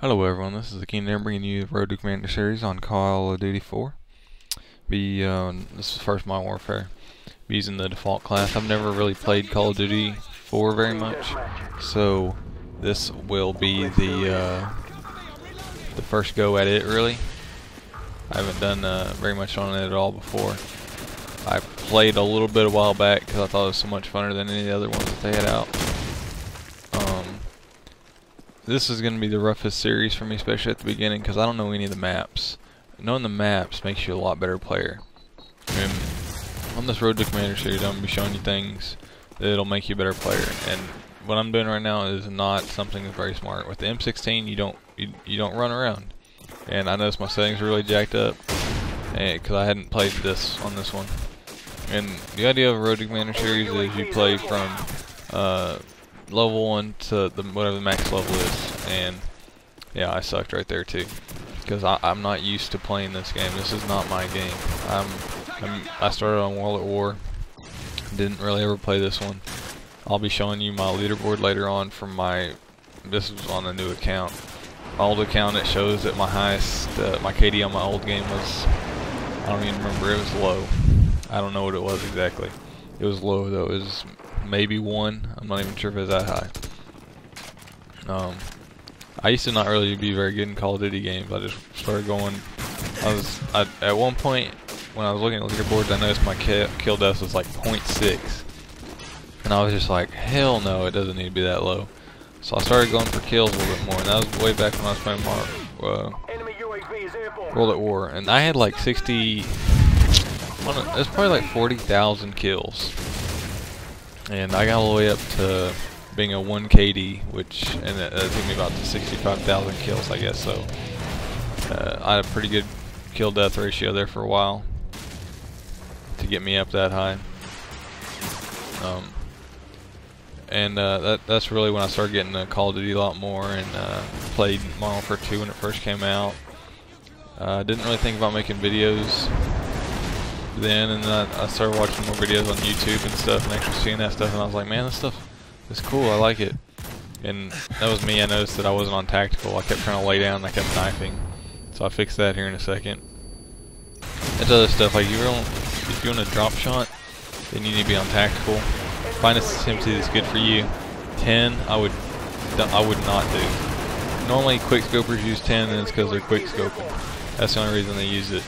Hello everyone, this is the King there bringing you the Road to Commander series on Call of Duty 4. This is first Modern Warfare. Be using the default class. I've never really played Call of Duty 4 very much, so this will be the first go at it really. I haven't done very much on it at all before. I played a little bit a while back because I thought it was so much funner than any of the other ones that they had out. This is going to be the roughest series for me, especially at the beginning, because I don't know any of the maps. Knowing the maps makes you a lot better player. And on this Road to Commander series, I'm going to be showing you things that'll make you a better player. And what I'm doing right now is not something that's very smart. With the M16, you don't run around. And I noticed my settings are really jacked up because I hadn't played this on this one. And the idea of a Road to Commander series is you play from level 1 to whatever the max level is, and yeah, I sucked right there too, because I'm not used to playing this game. This is not my game. I started on World at War, didn't really ever play this one. I'll be showing you my leaderboard later on from this was on a new account. My old account, it shows that my highest, my KD on my old game was, I don't even remember, it was low. I don't know what it was exactly. It was low though, it was maybe 1. I'm not even sure if it was that high. I used to not really be very good in Call of Duty games. I just started going. At one point when I was looking at leaderboards, I noticed my kill death was like 0.6, and I was just like, hell no, it doesn't need to be that low. So I started going for kills a little bit more, and that was way back when I was playing World at War, and I had like 60. It's probably like 40,000 kills. And I got all the way up to being a 1 KD, and it took me about 65,000 kills, I guess. So I had a pretty good kill death ratio there for a while to get me up that high. That's really when I started getting to Call of Duty a lot more, and played Modern Warfare 2 when it first came out. Didn't really think about making videos then, and then I started watching more videos on YouTube and stuff, and actually seeing that stuff, and I was like, man, this stuff is cool, I like it. And that was me. I noticed that I wasn't on tactical. I kept trying to lay down and I kept knifing, so I fixed that here in a second. That's other stuff, like if you want a drop shot, then you need to be on tactical. Find a SimC that's good for you. 10 I would not do. Normally quick scopers use 10, and it's because they're quick scoping. That's the only reason they use it.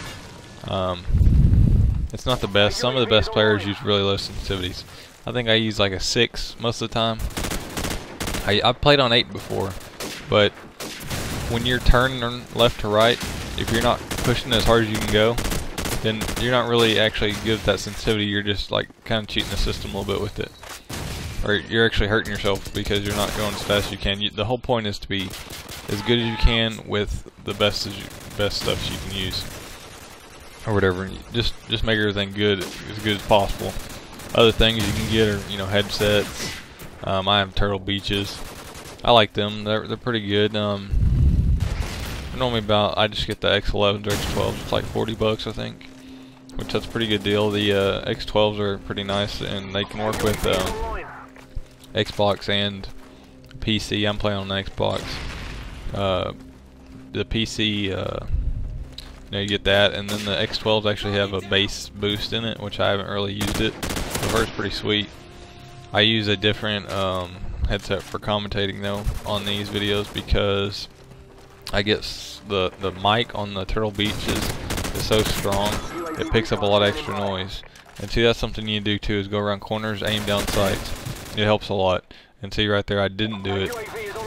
It's not the best. Some of the best players use really low sensitivities. I think I use like a 6 most of the time. I've played on 8 before, but when you're turning left to right, if you're not pushing as hard as you can go, then you're not really actually good at that sensitivity. You're just like kind of cheating the system a little bit with it, or you're actually hurting yourself because you're not going as fast as you can. The whole point is to be as good as you can with the best stuff you can use, or whatever. Just make everything good as possible. Other things you can get are, headsets. I have Turtle Beaches. I like them. They're pretty good. Normally I just get the X11s or X12s. It's like $40, I think, which that's a pretty good deal. The X12s are pretty nice, and they can work with Xbox and PC. I'm playing on the Xbox. The PC. You get that, and then the X12s actually have a bass boost in it, which I haven't really used it. The verse pretty sweet. I use a different headset for commentating though on these videos, because I get the mic on the Turtle Beach is so strong, it picks up a lot of extra noise. And see, that's something you do too, is go around corners, aim down sights. It helps a lot. And see right there, I didn't do it.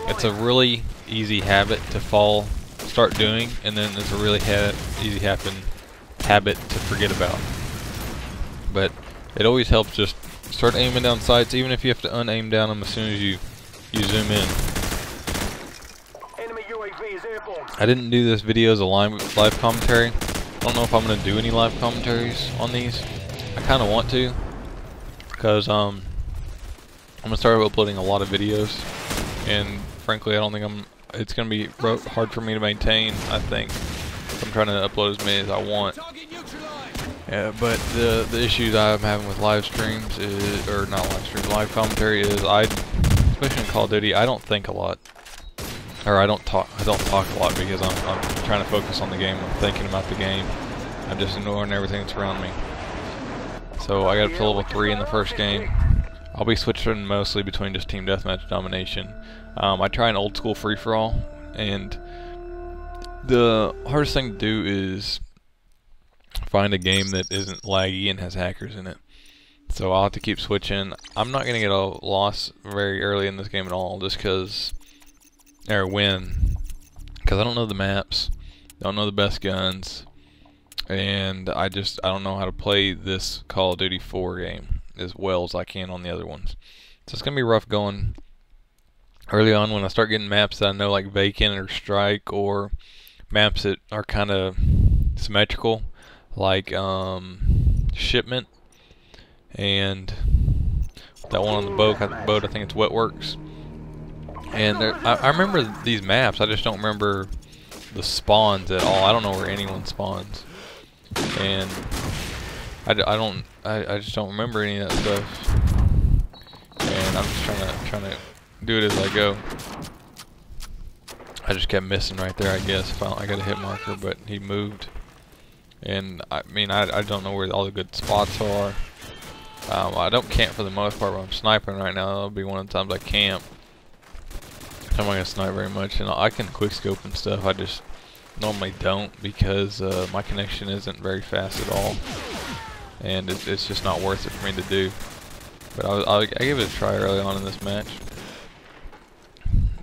It's a really easy habit to start doing, and then it's a really easy habit to forget about. But it always helps just start aiming down sights, even if you have to unaim down them as soon as you zoom in. I didn't do this video as a live commentary. I don't know if I'm going to do any live commentaries on these. I kind of want to, because I'm going to start uploading a lot of videos, and frankly I don't think it's going to be hard for me to maintain, I think. I'm trying to upload as many as I want. Yeah, but the issues I'm having with live streams is, live commentary is, especially in Call of Duty, I don't think a lot. or I don't talk a lot because I'm trying to focus on the game. I'm thinking about the game. I'm just ignoring everything that's around me. So I got up to level 3 in the first game. I'll be switching mostly between just team deathmatch domination. I try an old school free-for-all, and the hardest thing to do is find a game that isn't laggy and has hackers in it. So I'll have to keep switching. I'm not going to get a loss very early in this game at all, just because, or win, because I don't know the maps, don't know the best guns, and I don't know how to play this Call of Duty 4 game as well as I can on the other ones. So it's going to be rough going early on when I start getting maps that I know, like Vacant or Strike, or maps that are kind of symmetrical, like Shipment, and that one on the boat, I think it's Wetworks. And I remember these maps, I just don't remember the spawns at all. I don't know where anyone spawns, and I just don't remember any of that stuff. And I'm just trying to do it as I go. I just kept missing right there, I guess. I got a hit marker, but he moved. And I mean, I don't know where all the good spots are. I don't camp for the most part, but I'm sniping right now. That'll be one of the times I camp. I'm not gonna snipe very much, and I can quickscope and stuff. I just normally don't because my connection isn't very fast at all, and it's just not worth it for me to do. But I gave it a try early on in this match.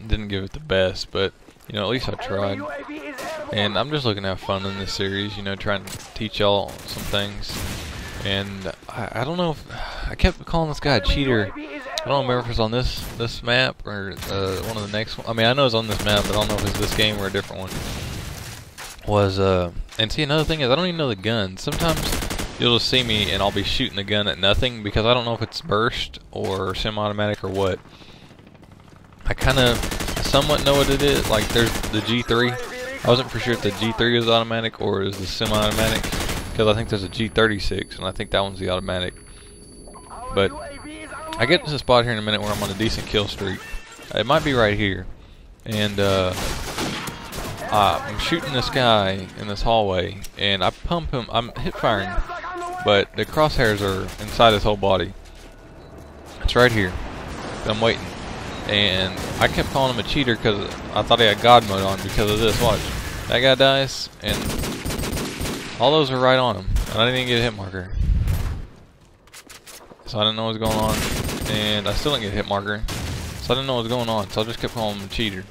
Didn't give it the best, but you know, at least I tried. And I'm just looking to have fun in this series, you know, trying to teach y'all some things. And I don't know if I kept calling this guy a cheater. I don't remember if it's on this map or one of the next one. I mean, I know it's on this map, but I don't know if it's this game or a different one. And see, another thing is I don't even know the gun. Sometimes you'll just see me and I'll be shooting the gun at nothing because I don't know if it's burst or semi-automatic or what. I kind of somewhat know what it is. Like, there's the G3. I wasn't for sure if the G3 is automatic or is the semi-automatic, because I think there's a G36 and I think that one's the automatic. But I get to a spot here in a minute where I'm on a decent kill streak. It might be right here, and I'm shooting this guy in this hallway, and I pump him. I'm hip firing, but the crosshairs are inside his whole body. It's right here. I'm waiting. And I kept calling him a cheater because I thought he had God mode on because of this. Watch. That guy dies, and all those are right on him. And I didn't even get a hit marker. So I didn't know what was going on. And I still didn't get a hit marker. So I didn't know what was going on. So I just kept calling him a cheater.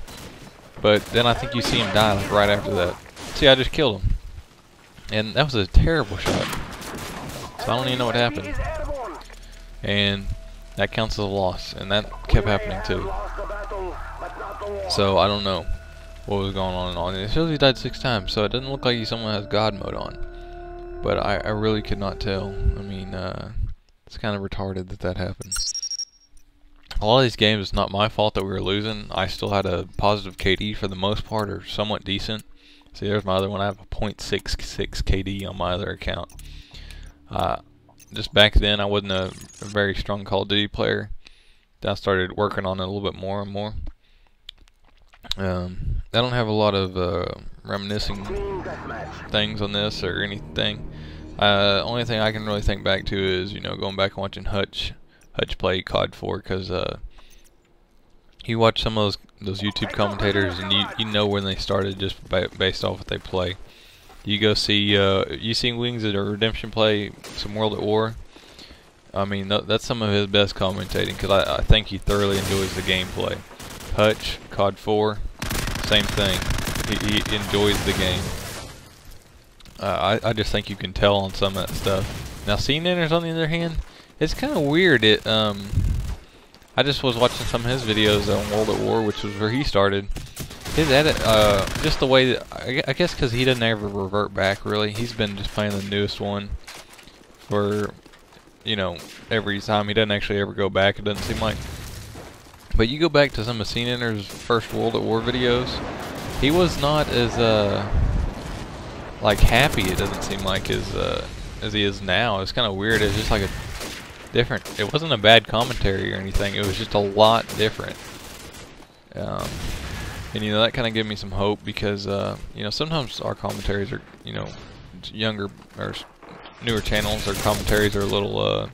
But then I think you see him die like right after that. See, I just killed him. And that was a terrible shot. So I don't even know what happened. And that counts as a loss, and that kept happening too. So I don't know what was going on and all. It shows he died 6 times, so it doesn't look like someone has God mode on. But I really could not tell. I mean, it's kind of retarded that happened. A lot of these games, it's not my fault that we were losing. I still had a positive KD for the most part, or somewhat decent. See, there's my other one. I have a .66 KD on my other account. Just back then, I wasn't a very strong Call of Duty player. Then I started working on it a little bit more and more. I don't have a lot of reminiscing things on this or anything. Only thing I can really think back to is, you know, going back and watching Hutch play COD 4, because you watch some of those YouTube commentators and you know when they started just based off what they play. You go see, you seen Wings of Redemption play some World at War. I mean, that's some of his best commentating, because I think he thoroughly enjoys the gameplay. Hutch, COD 4, same thing. He enjoys the game. I just think you can tell on some of that stuff. Now, CNNers on the other hand, it's kind of weird. I just was watching some of his videos on World at War, which was where he started. His edit, just the way that, I guess because he doesn't ever revert back, really. He's been just playing the newest one for, you know, every time. He doesn't actually ever go back, it doesn't seem like. But you go back to some of CNNer's first World at War videos, he was not as, like, happy, it doesn't seem like, as he is now. It's kind of weird. It's just like a different, it wasn't a bad commentary or anything, it was just a lot different. And you know, that kind of gave me some hope because you know, sometimes our commentaries are, you know, younger or newer channels, their commentaries are a little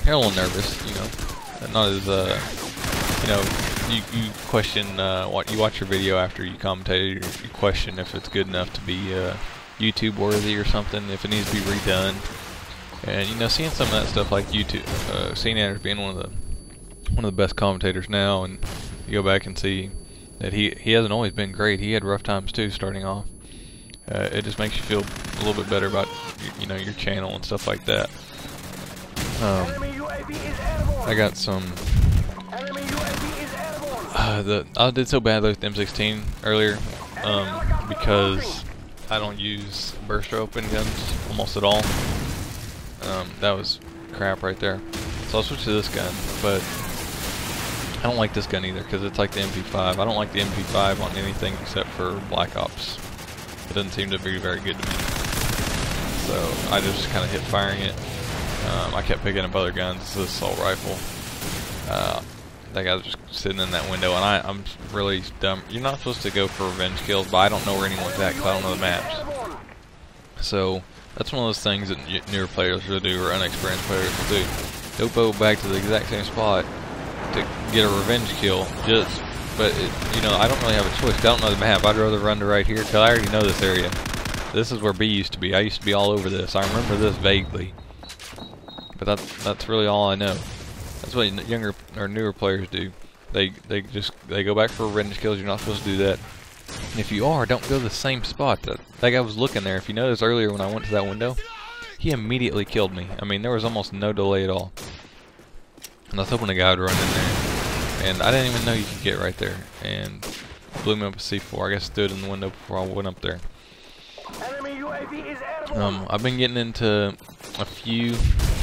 they're a little nervous, you know, not as you know, you question what you watch your video after you commentate, you question if it's good enough to be YouTube worthy or something, if it needs to be redone. And you know, seeing some of that stuff like YouTube, seeing Anders being one of the best commentators now, and you go back and see that he hasn't always been great. He had rough times too starting off. It just makes you feel a little bit better about you know, your channel and stuff like that. I got some. I did so badly with the M16 earlier because I don't use burst open guns almost at all. That was crap right there. So I'll switch to this gun, but I don't like this gun either because it's like the MP5. I don't like the MP5 on anything except for Black Ops. It doesn't seem to be very good to me. So I just kind of hit firing it. I kept picking up other guns. This is an assault rifle. That guy was just sitting in that window, and I'm really dumb. You're not supposed to go for revenge kills, but I don't know where anyone's at because I don't know the maps. So that's one of those things that newer players will do, or unexperienced players will do. They'll go back to the exact same spot to get a revenge kill, but you know, I don't really have a choice 'cause I don't know the map. I'd rather run to right here because I already know this area. This is where B used to be. I used to be all over this. I remember this vaguely, but that's really all I know. That's what younger or newer players do. They go back for revenge kills. You're not supposed to do that. And if you are, don't go to the same spot. That guy was looking there. If you noticed earlier when I went to that window, he immediately killed me. I mean, there was almost no delay at all. And I was hoping the guy would run in there. And I didn't even know you could get right there. And blew me up a C4. I guess stood in the window before I went up there. I've been getting into a few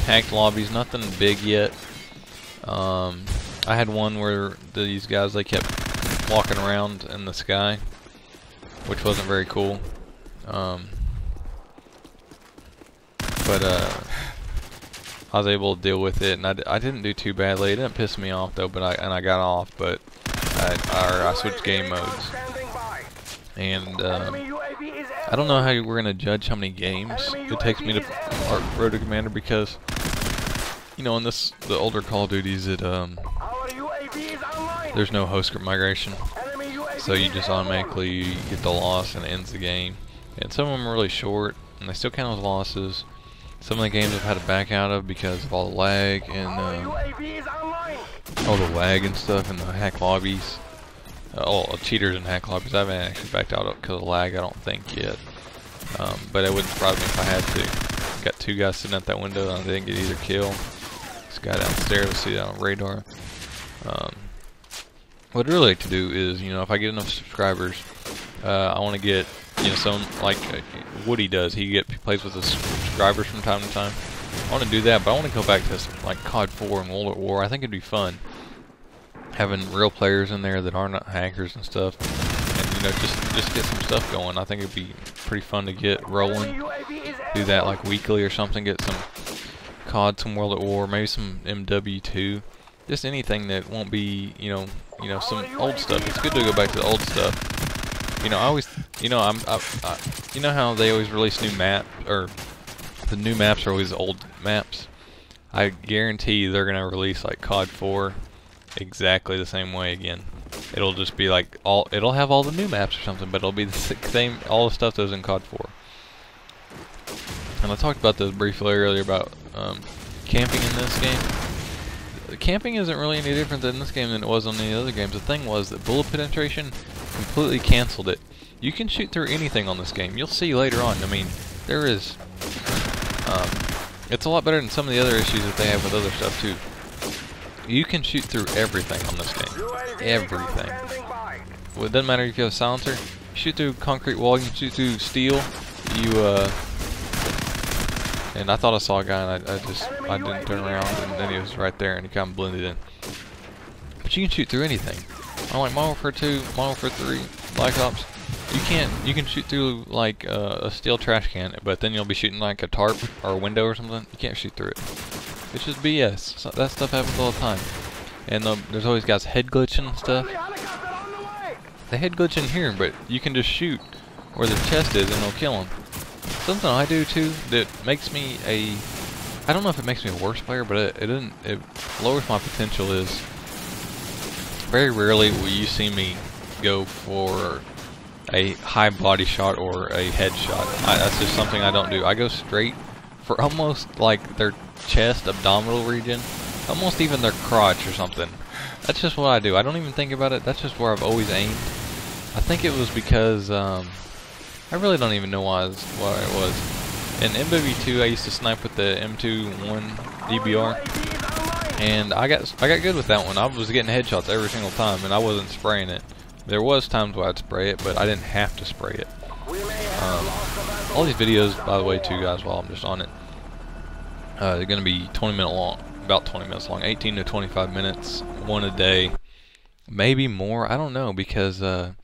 hacked lobbies. Nothing big yet. I had one where these guys, they kept walking around in the sky, which wasn't very cool. But I was able to deal with it, and I didn't do too badly. It didn't piss me off though, but I got off. But I switched game modes, and I don't know how we're gonna judge how many games it takes me to Road to Commander, because you know, in the older Call of Duties, there's no host script migration, so you just automatically get the loss and it ends the game. And some of them are really short, and they still count as losses. Some of the games I've had to back out of because of all the lag and stuff in the hack lobbies. Cheaters in hack lobbies. I haven't actually backed out of because of lag, I don't think yet. But it wouldn't surprise me if I had to. Got two guys sitting at that window and I didn't get either kill. This guy downstairs, I see that on radar. What I'd really like to do is, you know, if I get enough subscribers, I want to get, you know, some like Woody does. He plays with the subscribers from time to time. I want to do that, but I want to go back to like COD 4 and World at War. I think it'd be fun having real players in there that are not hackers and stuff, and you know, just get some stuff going. I think it'd be pretty fun to get rolling. Do that like weekly or something. Get some COD, some World at War, maybe some MW2. Just anything that won't be, you know, some old stuff. It's good to go back to the old stuff. You know, I always, you know, you know how they always release new map, or the new maps are always old maps. I guarantee they're gonna release like COD 4 exactly the same way again. It'll just be like it'll have all the new maps or something, but it'll be the same, all the stuff that was in COD 4. And I talked about this briefly earlier about camping in this game. Camping isn't really any different in this game than it was on the other games. The thing was that bullet penetration completely canceled it. You can shoot through anything on this game. You'll see later on. I mean, there is. It's a lot better than some of the other issues that they have with other stuff too. You can shoot through everything on this game. Everything. Well, it doesn't matter if you have a silencer. You shoot through concrete wall. You can shoot through steel. And I thought I saw a guy, and I didn't turn around, and then he was right there, and he kind of blended in. But you can shoot through anything. Unlike Modern Warfare 2, Modern Warfare 3, Black Ops, you can shoot through like a steel trash can, but then you'll be shooting like a tarp or a window or something. You can't shoot through it. It's just BS. So that stuff happens all the time. And there's always guys head glitching and stuff. the head glitch in here, but you can just shoot where their chest is and it'll kill them. Something I do too that makes me I don't know if it makes me a worse player, but it lowers my potential is very rarely will you see me go for a high body shot or a headshot. That's just something I don't do. I go straight for almost like their chest, abdominal region, almost even their crotch or something. That's just what I do. I don't even think about it. That's just where I've always aimed. I think it was because I really don't even know why it was. In MW2, I used to snipe with the M21 DBR, and I got good with that one. I was getting headshots every single time, and I wasn't spraying it. There was times where I'd spray it, but I didn't have to spray it. All these videos, by the way, too, guys, while I'm just on it, they're going to be 20-minute long, about 20 minutes long, 18 to 25 minutes, one a day, maybe more. I don't know, because I'm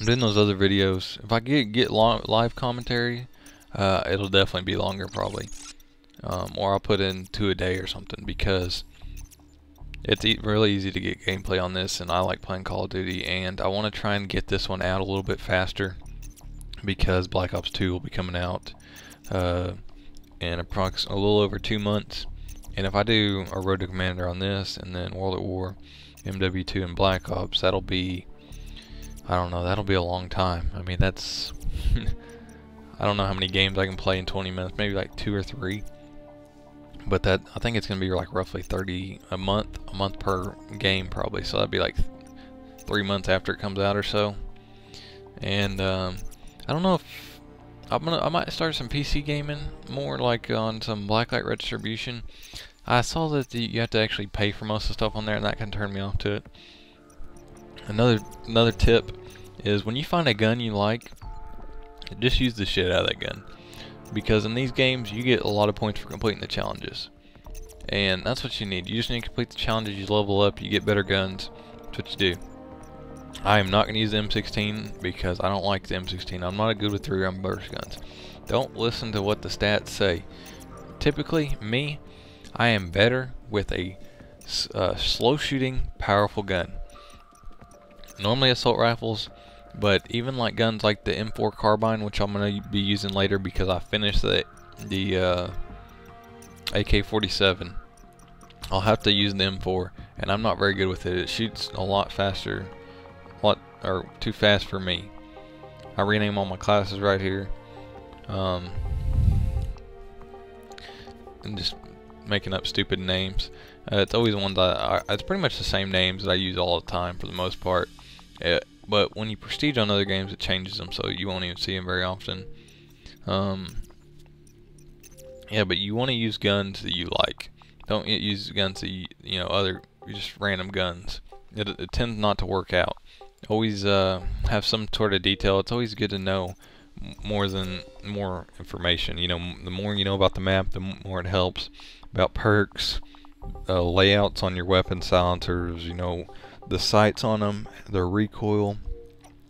doing those other videos. If I get live commentary, it'll definitely be longer, probably, or I'll put in 2 a day or something, because it's really easy to get gameplay on this, and I like playing Call of Duty, and I want to try and get this one out a little bit faster, because Black Ops 2 will be coming out in approximately a little over 2 months, and if I do a Road to Commander on this, and then World at War, MW2, and Black Ops, that'll be, I don't know, that'll be a long time. I mean, that's I don't know how many games I can play in 20 minutes, maybe like 2 or 3. But that, I think it's going to be like roughly 30 a month per game probably. So that'd be like 3 months after it comes out or so. And I don't know if I might start some PC gaming more, like on some Blacklight Retribution. I saw that you have to actually pay for most of the stuff on there, and that can turn me off to it. Another tip is when you find a gun you like, just use the shit out of that gun, because in these games you get a lot of points for completing the challenges, and that's what you need. You just need to complete the challenges, you level up, you get better guns. That's what you do. I am not going to use the M16 because I don't like the M16. I'm not good with 3-round burst guns. Don't listen to what the stats say. Typically, me, I am better with a slow shooting, powerful gun. Normally assault rifles, but even like guns like the M4 carbine, which I'm going to be using later because I finished the AK-47, I'll have to use the M4, and I'm not very good with it. It shoots a lot faster, too fast for me. I rename all my classes right here, and just making up stupid names. It's always ones it's pretty much the same names that I use all the time for the most part. But when you prestige on other games, it changes them, so you won't even see them very often. Yeah, but you want to use guns that you like. Don't use guns that just random guns. It tends not to work out. Always have some sort of detail. It's always good to know more information. You know, the more you know about the map, the more it helps. About perks, layouts on your weapon silencers, you know, the sights on them, their recoil,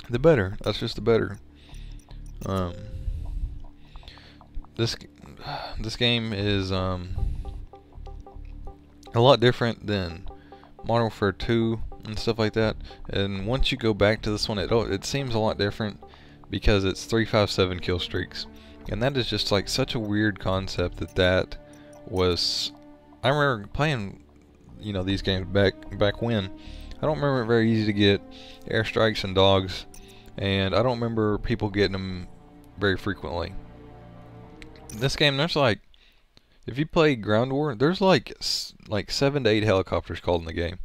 the better. That's just the better. This game is a lot different than Modern Warfare 2 and stuff like that. And once you go back to this one, it seems a lot different because it's 357 kill streaks, and that is just like such a weird concept that was. I remember playing, you know, these games back when. I don't remember it very easy to get airstrikes and dogs, and I don't remember people getting them very frequently. This game, there's like, if you play Ground War, there's like 7 to 8 helicopters called in the game.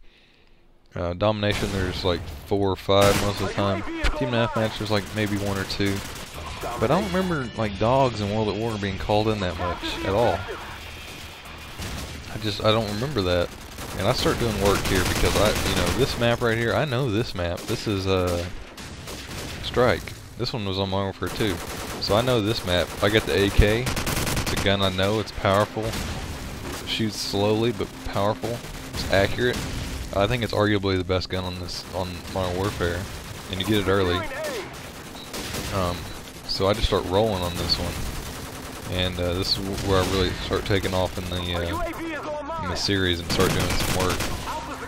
Domination, there's like 4 or 5 most of the time. Team Deathmatch, there's like maybe 1 or 2. But I don't remember like dogs in World at War being called in that much at all. I don't remember that. And I start doing work here because this map right here, I know this map. This is Strike. This one was on Modern Warfare 2. So I know this map. I got the AK. It's a gun I know. It's powerful. It shoots slowly but powerful. It's accurate. I think it's arguably the best gun on Modern Warfare, and you get it early. So I just start rolling on this one, and this is where I really start taking off in the series and start doing some work.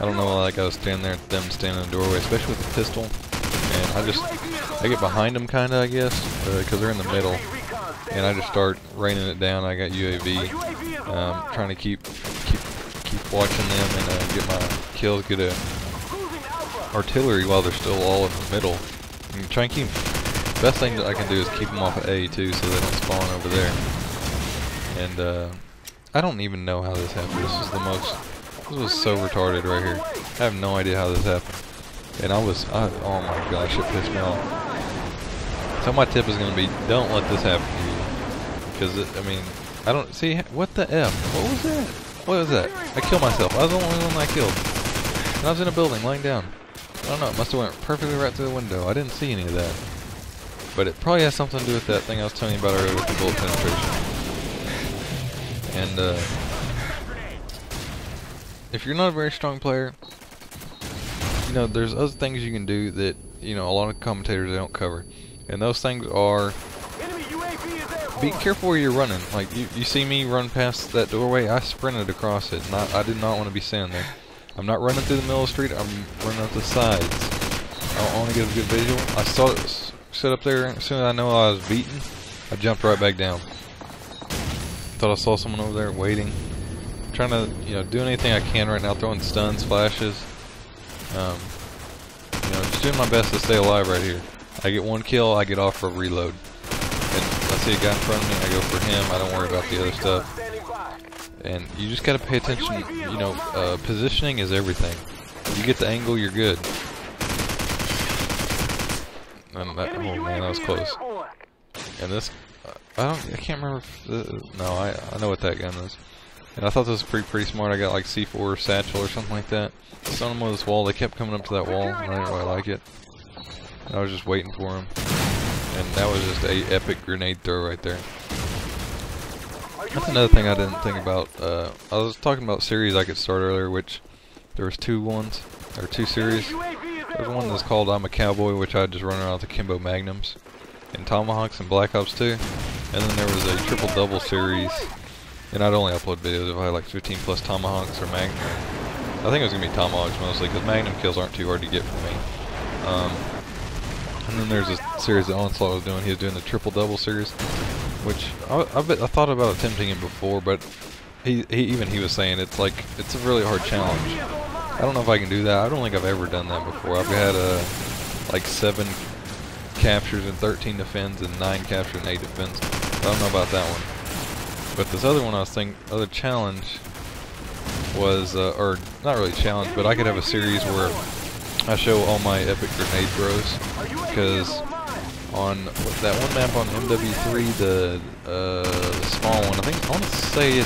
I don't know why that guy was standing there, them standing in the doorway, especially with the pistol. I get behind them kinda, I guess, because they're in the middle, and I just start raining it down. I got UAV, trying to keep watching them and get my kills, get a artillery while they're still all in the middle. And try and keep. Best thing that I can do is keep them off of A too, so they don't spawn over there. And I don't even know how this happened. This was so retarded right here. I have no idea how this happened. And oh my gosh, it pissed me off. So my tip is going to be, don't let this happen to you. Because, I mean, I don't, see, what the F? What was that? What was that? I killed myself. I was the only one I killed. And I was in a building, laying down. I don't know, it must have went perfectly right through the window. I didn't see any of that. But it probably has something to do with that thing I was telling you about earlier with the bullet penetration. And, if you're not a very strong player, you know, there's other things you can do that, you know, a lot of commentators they don't cover. And those things are, be careful where you're running. Like, you see me run past that doorway, I sprinted across it. I did not want to be standing there. I'm not running through the middle of the street, I'm running up the sides. I want to get a good visual. I saw it sit up there, as soon as I know I was beaten, I jumped right back down. Thought I saw someone over there waiting. Trying to, you know, do anything I can right now, throwing stuns, flashes. You know, just doing my best to stay alive right here. I get one kill, I get off for a reload. And I see a guy in front of me, I go for him, I don't worry about the other stuff. And you just gotta pay attention, you know, positioning is everything. If you get the angle, you're good. And that, oh man, that was close. And this, I can't remember if, no, I know what that gun is. And I thought this was pretty smart. I got like C4 satchel or something like that. Stung them with this wall. They kept coming up to that wall, and I didn't really like it. And I was just waiting for them. And that was just a epic grenade throw right there. That's another thing I didn't think about. I was talking about series I could start earlier, which there was two series. There's one that's called I'm a Cowboy, which I just run around with the Kimbo Magnums and Tomahawks and Black Ops 2. And then there was a triple-double series. And I'd only upload videos if I had like 15 plus Tomahawks or Magnum. I think it was going to be Tomahawks mostly, because Magnum kills aren't too hard to get for me. And then there's a series that Onslaught was doing. He was doing the triple-double series, which I thought about attempting it before, but he was saying it's a really hard challenge. I don't know if I can do that. I don't think I've ever done that before. I've had like 7 captures and 13 defends and 9 captures and 8 defends. I don't know about that one. But this other one, I was thinking, other challenge was, or not really challenge, but I could have a series where I show all my epic grenade throws. Because on that one map on MW3, the small one, I want to say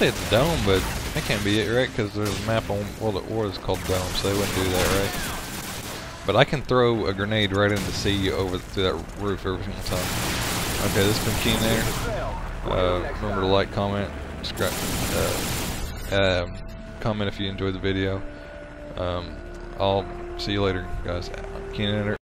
it's Dome, but that can't be it, right? Because there's a map on World at War that's called Dome, so they wouldn't do that, right? But I can throw a grenade right into sea over through that roof every single time. Okay, this has been Keen there. Remember to like, comment, subscribe, comment if you enjoyed the video. I'll see you later, guys. Keen Editor.